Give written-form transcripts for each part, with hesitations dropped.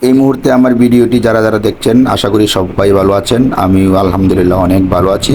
এই মুহূর্তে আমার ভিডিওটি যারা যারা দেখছেন আশা করি সবাই ভালো আছেন। আমিও আলহামদুলিল্লাহ অনেক ভালো আছি।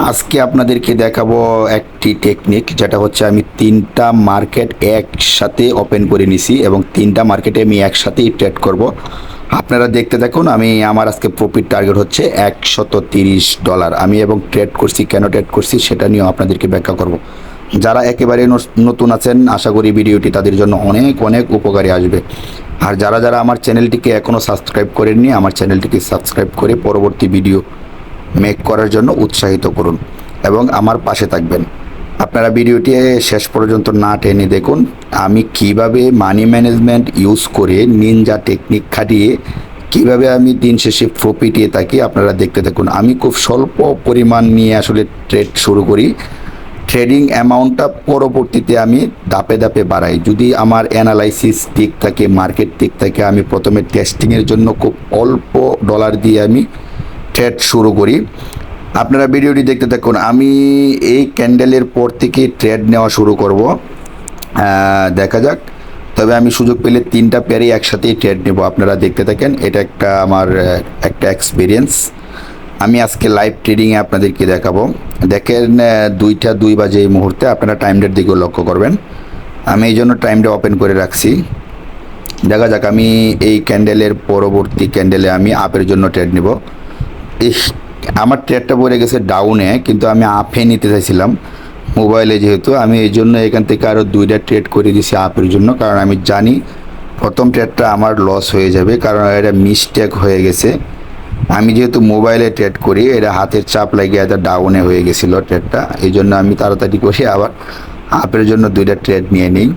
আজকে আপনাদেরকে দেখাবো একটি টেকনিক, যেটা হচ্ছে আমি তিনটা মার্কেট একসাথে ওপেন করে নিছি এবং তিনটা মার্কেটে আমি একসাথেই ট্রেড করব। আপনারা দেখতে দেখুন। আমার আজকে প্রফিট টার্গেট হচ্ছে $130। আমি এবং ট্রেড করছি, কেন ট্রেড করছি সেটা নিয়েও আপনাদেরকে ব্যাখ্যা করব। যারা একেবারে নতুন আছেন আশা করি ভিডিওটি তাদের জন্য অনেক অনেক উপকারী আসবে। আর যারা যারা আমার চ্যানেলটিকে এখনও সাবস্ক্রাইব করেননি, আমার চ্যানেলটিকে সাবস্ক্রাইব করে পরবর্তী ভিডিও মেক করার জন্য উৎসাহিত করুন এবং আমার পাশে থাকবেন। আপনারা ভিডিওটি শেষ পর্যন্ত না টেনে দেখুন আমি কিভাবে মানি ম্যানেজমেন্ট ইউজ করে নিনজা টেকনিক খাটিয়ে কিভাবে আমি দিন শেষে প্রফিটে থাকি। আপনারা দেখতে থাকুন। আমি খুব স্বল্প পরিমাণ নিয়ে আসলে ট্রেড শুরু করি। ট্রেডিং অ্যামাউন্টটা পরবর্তীতে আমি ধাপে ধাপে বাড়াই। যদি আমার অ্যানালাইসিস ঠিক থাকে, মার্কেট ঠিক থাকে, আমি প্রথমে টেস্টিংয়ের জন্য খুব অল্প ডলার দিয়ে আমি ট্রেড শুরু করি। আপনারা ভিডিওটি দেখতে থাকুন। আমি এই ক্যান্ডেলের পর থেকে ট্রেড নেওয়া শুরু করব, দেখা যাক। তবে আমি সুযোগ পেলে তিনটা পেয়ারই একসাথেই ট্রেড নেব। আপনারা দেখতে থাকেন। এটা আমার একটা এক্সপিরিয়েন্স। আমি আজকে লাইভ ট্রেডিংয়ে আপনাদেরকে দেখাবো। দেখেন 2টা 2 বাজে এই মুহূর্তে। আপনারা টাইমটার দিকেও লক্ষ্য করবেন। আমি এই জন্য টাইমটা ওপেন করে রাখছি। দেখা যাক আমি এই ক্যান্ডেলের পরবর্তী ক্যান্ডেলে আমি আপের জন্য ট্রেড নেব। আমার ট্রেডটা পড়ে গেছে ডাউনে, কিন্তু আমি আপে নিতে চাইছিলাম মোবাইলে, যেহেতু আমি এই জন্য এখান থেকে আরও 2টা ট্রেড করে দিয়েছি আপের জন্য। কারণ আমি জানি প্রথম ট্রেডটা আমার লস হয়ে যাবে, কারণ এটা মিস্টেক হয়ে গেছে। আমি যেহেতু মোবাইলে ট্রেড করি, এটা হাতের চাপ লাগিয়ে এটা ডাউনে হয়ে গেছিলো ট্রেডটা। এই জন্য আমি তাড়াতাড়ি করে আবার আপের জন্য 2টা ট্রেড নিয়ে নিই।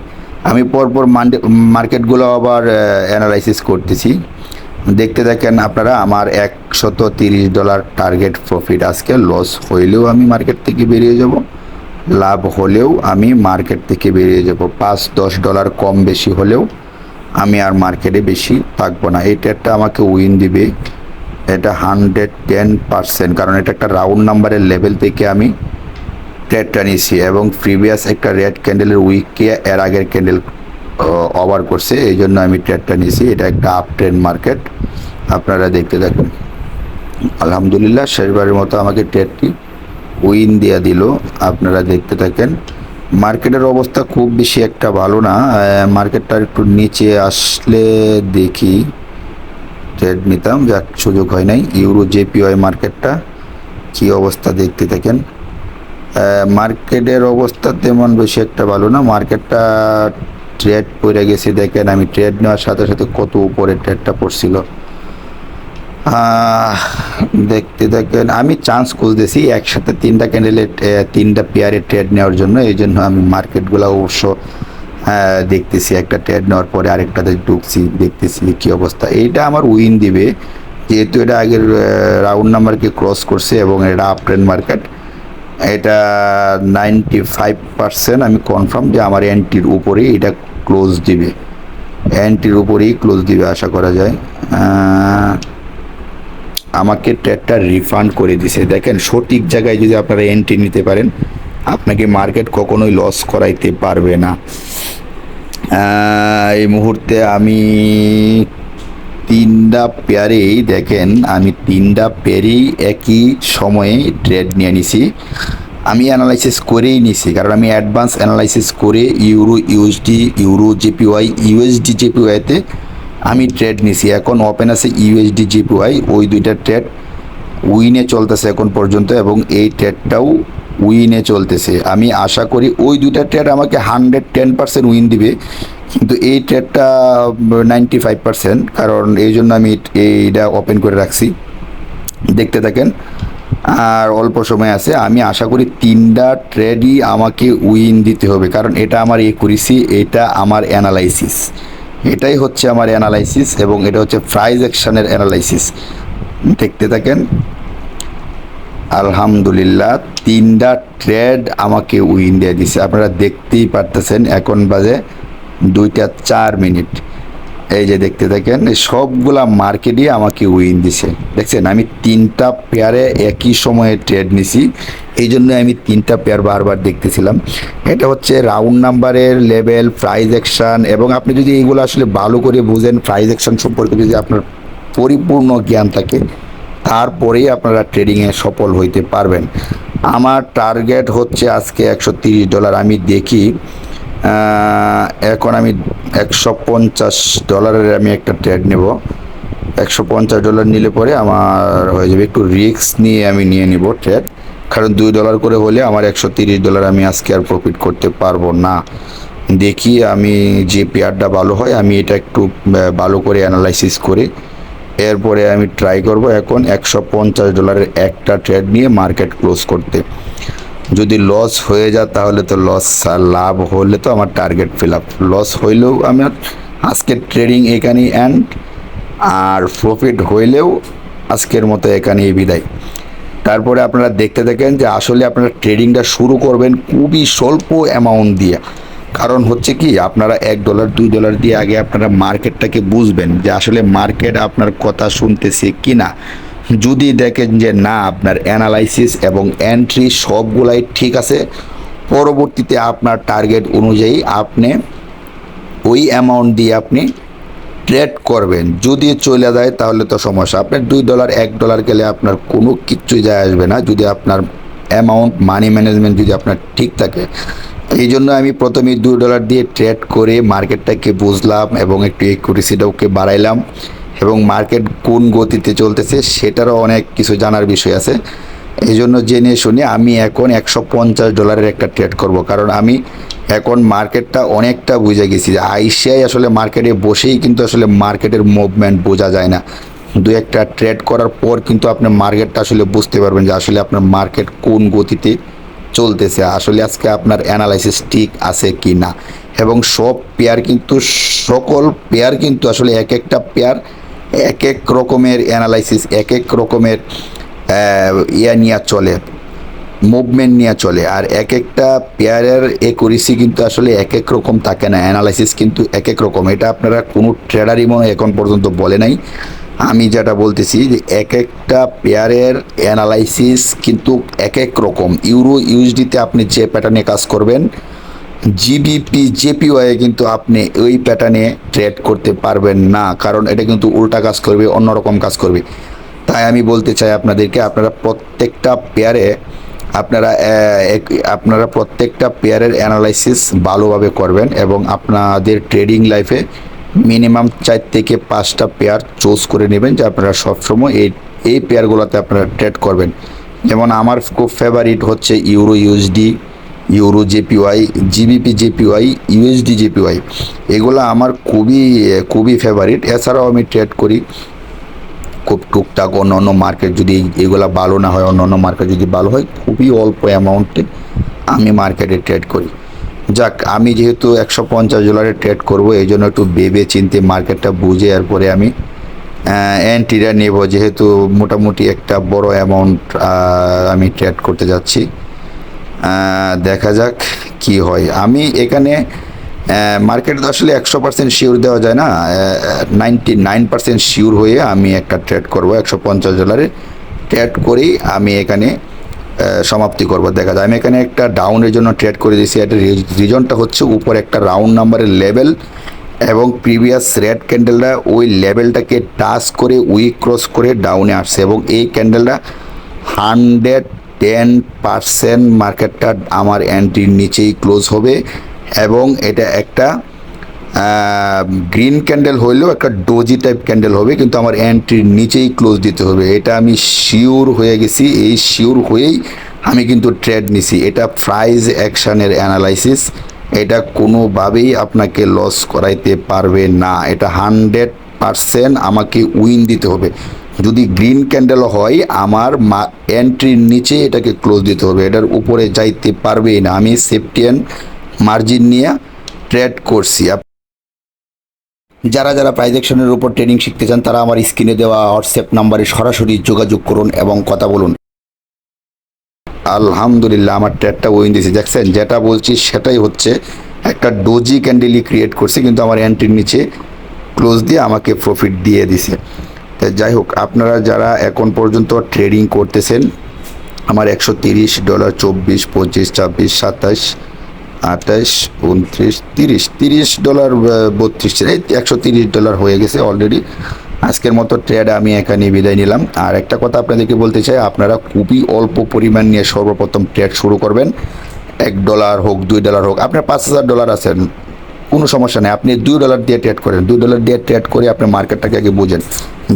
আমি পরপর মার্কেটগুলো আবার অ্যানালাইসিস করতেছি। দেখতে দেখেন আপনারা। আমার $130 টার্গেট প্রফিট। আজকে লস হইলেও আমি মার্কেট থেকে বেরিয়ে যাব, লাভ হলেও আমি মার্কেট থেকে বেরিয়ে যাব। $5-10 কম বেশি হলেও আমি আর মার্কেটে বেশি থাকবো না। এই ট্রেডটা আমাকে উইন দিবে, এটা 110%, কারণ এটা একটা রাউন্ড নাম্বারের লেভেল থেকে আমি ট্রেডটা নিয়েছি এবং প্রিভিয়াস একটা রেড ক্যান্ডেলের উইককে এর আগের ক্যান্ডেল ওভার করছে, এই জন্য আমি ট্রেডটা নিয়েছি। এটা একটা আপ ট্রেন্ড মার্কেট। আপনারা দেখতে থাকুন। আলহামদুলিল্লাহ শেষবারের মতো আমাকে ট্রেডটি উইন দিয়ে দিল। আপনারা দেখতে থাকেন। মার্কেটের অবস্থা খুব বেশি একটা ভালো না। মার্কেটটা একটু নিচে আসলে দেখি ট্রেড নিতাম, যাক সুযোগ হয় নাই। ইউরো জেপিওয়াই মার্কেটটা কী অবস্থা দেখতে থাকেন। মার্কেটের অবস্থা তেমন বেশি একটা ভালো না। মার্কেটটা ট্রেড পড়ে গেছে। দেখেন আমি ট্রেড নেওয়ার সাথে সাথে কত উপরে ট্রেডটা পড়ছিল। দেখতে দেখেন আমি চান্স খুঁজতেছি একসাথে 3টা ক্যান্ডেলে 3টা পেয়ারে ট্রেড নেওয়ার জন্য। এই জন্য আমি মার্কেটগুলো অবশ্য দেখতেছি। একটা ট্রেড নেওয়ার পরে আরেকটাতে ঢুকছি, দেখতেছি কী অবস্থা। এইটা আমার উইন দিবে, যেহেতু এটা আগের রাউন্ড নাম্বারকে ক্রস করছে এবং এটা আপ ট্রেন্ড মার্কেট। এটা 95% আমি কনফার্ম যে আমার এন্ট্রির উপরেই এটা ক্লোজ দিবে, এন্ট্রির উপরেই ক্লোজ দিবে আশা করা যায়। আমাকে ট্রেডটা রিফান্ড করে দিছে। দেখেন সঠিক জায়গায় যদি আপনারা এন্ট্রি নিতে পারেন, আপনাকে মার্কেট কখনোই লস করাইতে পারবে না। এই মুহূর্তে আমি 3টা পেয়ারেই দেখেন, আমি 3টা পেয়ারেই একই সময়ে ট্রেড নিয়ে নিছি। আমি অ্যানালাইসিস করেই নিছি, কারণ আমি অ্যাডভান্স অ্যানালাইসিস করে euro USD, euro JPY, USD জেপিওয়াইতে আমি ট্রেড নিছি। এখন ওপেন আছে ইউএসডি জেপিওয়াই। ওই 2টা ট্রেড উইনে চলতেছে এখন পর্যন্ত এবং এই ট্রেডটাও উইনে চলতেছে। আমি আশা করি ওই 2টা ট্রেড আমাকে 110% উইন দিবে, কিন্তু এই ট্রেডটা 95%, কারণ এই জন্য আমি এইটা ওপেন করে রাখছি। দেখতে থাকেন। আর অল্প সময় আছে। আমি আশা করি 3টা ট্রেডই আমাকে উইন দিতে হবে, কারণ এটা আমার একুরেসি, এটা আমার অ্যানালাইসিস। এটাই হচ্ছে আমার অ্যানালাইসিস এবং এটা হচ্ছে প্রাইস অ্যাকশনের অ্যানালাইসিস। দেখতে থাকেন। আলহামদুলিল্লাহ 3টা ট্রেড আমাকে উইন দিয়ে দিছে। আপনারা দেখতেই পারতেছেন। এখন বাজে 2টা 4 মিনিট। এই যে দেখতে থাকেন, এই সবগুলা মার্কেটই আমাকে উইন দিছে। দেখছেন আমি 3টা পেয়ারে একই সময়ে ট্রেড নিছি, এই জন্য আমি 3টা পেয়ার বারবার দেখতেছিলাম। এটা হচ্ছে রাউন্ড নাম্বারের লেভেল, প্রাইস অ্যাকশন, এবং আপনি যদি এইগুলো আসলে ভালো করে বুঝেন, প্রাইস অ্যাকশন সম্পর্কে যদি আপনার পরিপূর্ণ জ্ঞান থাকে, তারপরেই আপনারা ট্রেডিংয়ে সফল হইতে পারবেন। আমার টার্গেট হচ্ছে আজকে $130। আমি দেখি এখন আমি $150 আমি একটা ট্রেড নেব। $150 নিলে পরে আমার হয়ে যাবে, একটু রিস্ক নিয়ে আমি নিয়ে নিব ট্রেড, কারণ $2 করে হলে আমার $130 আমি আজকে আর প্রফিট করতে পারবো না। দেখি আমি যে পেয়ারটা ভালো হয় আমি এটা একটু ভালো করে অ্যানালাইসিস করি, এরপরে আমি ট্রাই করব এখন $150 একটা ট্রেড নিয়ে মার্কেট ক্লোজ করতে। যদি লস হয়ে যায় তাহলে তো লস, আর লাভ হলে তো আমার টার্গেট ফিল আপ। লস হইলেও আমার আজকের ট্রেডিং এখানেই এন্ড, আর প্রফিট হইলেও আজকের মতো এখানেই বিদায়। তারপরে আপনারা দেখতে থাকেন যে আসলে আপনারা ট্রেডিংটা শুরু করবেন খুবই স্বল্প অ্যামাউন্ট দিয়ে। কারণ হচ্ছে কি, আপনারা $1 $2 দিয়ে আগে আপনারা মার্কেটটাকে বুঝবেন যে আসলে মার্কেট আপনার কথা শুনতেছে কি না। যদি দেখেন যে না, আপনার অ্যানালাইসিস এবং এন্ট্রি সবগুলাই ঠিক আছে, পরবর্তীতে আপনার টার্গেট অনুযায়ী আপনি ওই অ্যামাউন্ট দিয়ে আপনি ট্রেড করবেন। যদি চলে যায় তাহলে তো সমস্যা, আপনার $2 $1 গেলে আপনার কোনো কিচ্ছুই যায় আসবে না, যদি আপনার অ্যামাউন্ট মানি ম্যানেজমেন্ট যদি আপনার ঠিক থাকে। এই জন্য আমি প্রথমে $2 দিয়ে ট্রেড করে মার্কেটটাকে বুঝলাম এবং একটু একুরেসিটাকে বাড়াইলাম, এবং মার্কেট কোন গতিতে চলতেছে সেটারও অনেক কিছু জানার বিষয় আছে। এই জন্য জেনে শুনে আমি এখন $150 একটা ট্রেড করব, কারণ আমি এখন মার্কেটটা অনেকটা বুঝে গেছি। আইসিআই আসলে মার্কেটে বসেই কিন্তু আসলে মার্কেটের মুভমেন্ট বোঝা যায় না, দু একটা ট্রেড করার পর কিন্তু আপনি মার্কেটটা আসলে বুঝতে পারবেন যে আসলে আপনার মার্কেট কোন গতিতে চলতেছে, আসলে আজকে আপনার অ্যানালাইসিস ঠিক আছে কি না। এবং সব পেয়ার কিন্তু, সকল পেয়ার কিন্তু আসলে এক একটা পেয়ার এক এক রকমের অ্যানালাইসিস, এক এক রকমের নিয়ে চলে, মুভমেন্ট নিয়ে চলে, আর এক একটা পেয়ারের একুরেসি কিন্তু আসলে এক এক রকম থাকে না, অ্যানালাইসিস কিন্তু এক এক রকম। এটা আপনারা কোনো ট্রেডারই মনে এখন পর্যন্ত বলে নাই। আমি যেটা বলতেছি যে এক একটা পেয়ারের অ্যানালাইসিস কিন্তু এক এক রকম। ইউরো ইউএসডিতে আপনি যে প্যাটার্নে কাজ করবেন, জিবিপি জেপিওয়াই কিন্তু আপনি ওই প্যাটার্নে ট্রেড করতে পারবেন না, কারণ এটা কিন্তু উল্টা কাজ করবে, অন্যরকম কাজ করবে। তাই আমি বলতে চাই আপনাদেরকে, আপনারা প্রত্যেকটা পেয়ারে আপনারা প্রত্যেকটা পেয়ারের অ্যানালাইসিস ভালোভাবে করবেন, এবং আপনাদের ট্রেডিং লাইফে মিনিমাম 4 থেকে 5টা পেয়ার চুজ করে নেবেন যে আপনারা সবসময় এই পেয়ারগুলোতে আপনারা ট্রেড করবেন। যেমন আমার খুব ফেভারিট হচ্ছে euro USD, euro JPY, GBP JPY, USD JPY, এগুলো আমার খুবই খুবই ফেভারিট। এছাড়াও আমি ট্রেড করি খুব টুকটাক অন্য অন্য মার্কেট, যদি এগুলো ভালো না হয়, অন্য অন্য মার্কেট যদি ভালো হয়, খুবই অল্প অ্যামাউন্টে আমি মার্কেটে ট্রেড করি। যাক, আমি যেহেতু $150 ট্রেড করব, এই জন্য একটু ভেবে চিনতে মার্কেটটা বুঝে এরপরে আমি এন্ট্রিটা নেব, যেহেতু মোটামুটি একটা বড় অ্যামাউন্ট আমি ট্রেড করতে যাচ্ছি। দেখা যাক কি হয়। আমি এখানে মার্কেট আসলে 100% শিওর দেওয়া যায় না, 99% শিওর হয়ে আমি একটা ট্রেড করব। $150 ট্রেড করেই আমি এখানে সমাপ্তি করব। দেখা যায় আমি এখানে একটা ডাউনের জন্য ট্রেড করে দিয়েছি। এটা রিজনটা হচ্ছে উপরে একটা রাউন্ড নাম্বারের লেভেল, এবং প্রিভিয়াস রেড ক্যান্ডেলটা ওই লেভেলটাকে টাচ করে উইক ক্রস করে ডাউনে আসছে, এবং এই ক্যান্ডেলটা 110% মার্কেটটা আমার এন্ট্রির নিচেই ক্লোজ হবে, এবং এটা একটা গ্রিন ক্যান্ডেল হইলেও একটা ডোজি টাইপ ক্যান্ডেল হবে, কিন্তু আমার এন্ট্রির নিচেই ক্লোজ দিতে হবে। এটা আমি শিওর হয়ে গেছি, এই শিওর হয়েই আমি কিন্তু ট্রেড নিছি। এটা প্রাইস অ্যাকশানের অ্যানালাইসিস, এটা কোনোভাবেই আপনাকে লস করাইতে পারবে না। এটা 100% আমাকে উইন দিতে হবে। যদি গ্রিন ক্যান্ডেল হয়, আমার এন্ট্রির নিচে এটাকে ক্লোজ দিতে হবে, এটার উপরে যাইতে পারবেই না। আমি সেফটি অ্যান্ড মার্জিন নিয়ে ট্রেড করছি। যারা যারা প্রাইস অ্যাকশনের উপর ট্রেডিং শিখতে চান, তারা আমার স্ক্রিনে দেওয়া হোয়াটসঅ্যাপ নাম্বারে সরাসরি যোগাযোগ করুন এবং কথা বলুন। আলহামদুলিল্লাহ, আমার ট্রেডটা উইন দিয়েছে। দেখছেন, যেটা বলছি সেটাই হচ্ছে, একটা ডোজি ক্যান্ডেলই ক্রিয়েট করছে, কিন্তু আমার এন্ট্রির নিচে ক্লোজ দিয়ে আমাকে প্রফিট দিয়ে দিছে। তো যাই হোক, আপনারা যারা এখন পর্যন্ত ট্রেডিং করতেছেন, আমার $130, 24, 25, 26, 27, 28, 29, 30 $30, 32, এই $130 হয়ে গেছে অলরেডি। আজকের মতো ট্রেড আমি এখানে বিদায় নিলাম। আর একটা কথা আপনাদেরকে বলতে চাই, আপনারা খুবই অল্প পরিমাণ নিয়ে সর্বপ্রথম ট্রেড শুরু করবেন। $1 হোক, $2 হোক, আপনার $5000 আছেন, কোনো সমস্যা নেই, আপনি $2 দিয়ে ট্রেড করেন। $2 দিয়ে ট্রেড করে আপনি মার্কেটটাকে আগে বুঝেন।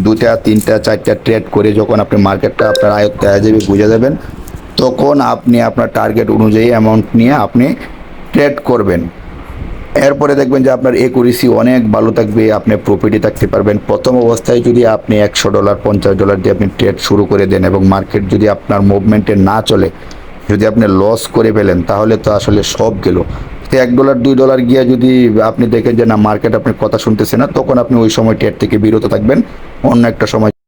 2টা 3টা 4টা ট্রেড করে যখন আপনি মার্কেটটা আপনার আয়ত্তে হয়ে যাবে, বুঝে যাবেন, তখন আপনি আপনার টার্গেট অনুযায়ী অ্যামাউন্ট নিয়ে আপনি ট্রেড করবেন। এরপরে দেখবেন যে আপনার একুরেসি অনেক ভালো থাকবে, আপনি প্রফিটে থাকতে পারবেন। প্রথম অবস্থায় যদি আপনি $100, $50 দিয়ে আপনি ট্রেড শুরু করে দেন এবং মার্কেট যদি আপনার মুভমেন্টে না চলে, যদি আপনি লস করে ফেলেন, তাহলে তো আসলে সব গেল। তো $1, $2 গিয়ে যদি আপনি দেখেন যে না, মার্কেট আপনার কথা শুনতেছে না, তখন আপনি ওই সময় ট্রেড থেকে বিরত থাকবেন, অন্য একটা সময়